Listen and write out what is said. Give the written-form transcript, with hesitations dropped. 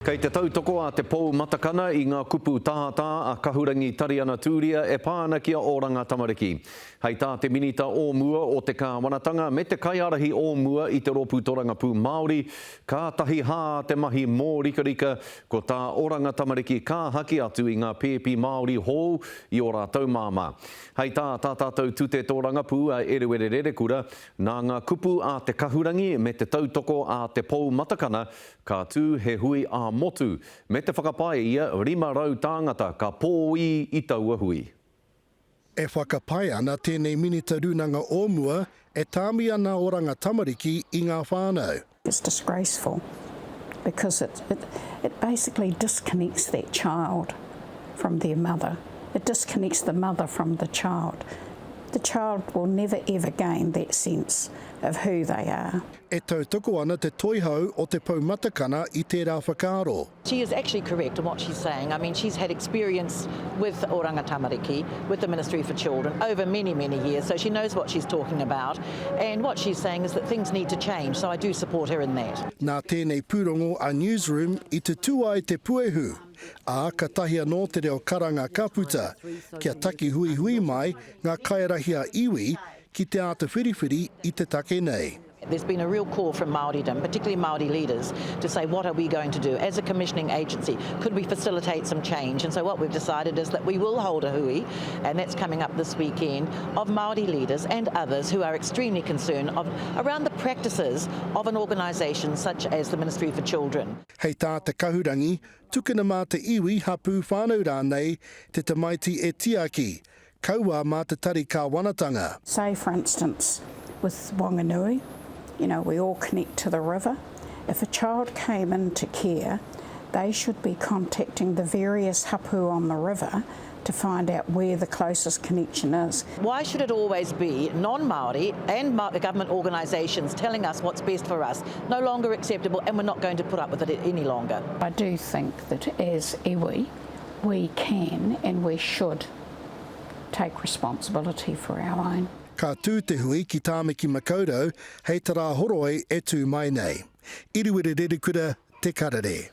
Kei te tautoko a te pou matakana I ngā kupu tātā a Kahurangi Tariana Tūria e pānakia o Ranga Tamariki. Hei tā te minita o mua o te kāwanatanga me te kaiarahi o mua I te ropu toranga pū Māori, ka tahi hā te mahi mō rikarika ko tā Oranga Tamariki ka haki atu I ngā pēpi Māori hou I o rātou māma. Hei tā tātou tūte tōranga pū a Erewerere kura, nā ngā kupu a te Kahurangi me te tautoko a te pou matakana, ka tū he hui a motu. Me te whakapae ia, 500 tāngata ka pōi I taua hui. E whakapae ana tēnei minita runanga o mua e tāmi ana Oranga Tamariki I ngā whānau. It's disgraceful because it basically disconnects that child from their mother. It disconnects the mother from the child. The child will never ever gain that sense of who they are. E tautoko ana te toihau o te poumatakana I tērā whakaaro. She is actually correct in what she's saying. I mean, she's had experience with Oranga Tamariki, with the Ministry for Children, over many, many years, so she knows what she's talking about. And what she's saying is that things need to change, so I do support her in that. Nā tēnei pūrongo a Newsroom I te tua I te puehu. A ka tahia nō te reo karanga ka puta, kia taki hui hui mai ngā kairahia iwi ki te ata whiriwhiri I te take nei. There's been a real call from Māoridom, particularly Māori leaders, to say what are we going to do as a commissioning agency? Could we facilitate some change? And so what we've decided is that we will hold a hui, and that's coming up this weekend, of Māori leaders and others who are extremely concerned around the practices of an organisation such as the Ministry for Children. Hei tā te kahurangi, tukuna mā te iwi hapū whānau rānei te tamaiti e tiaki, kaua mā te tari kāwanatanga. Say, for instance, with Wanganui, you know, we all connect to the river. If a child came into care, they should be contacting the various hapu on the river to find out where the closest connection is. Why should it always be non-Māori and government organisations telling us what's best for us? No longer acceptable, and we're not going to put up with it any longer. I do think that as iwi, we can and we should take responsibility for our own. Ka tū te hui ki Tāmeki Makaurau, hei tara horoi e tū mai nei. Iriwere kura te karare.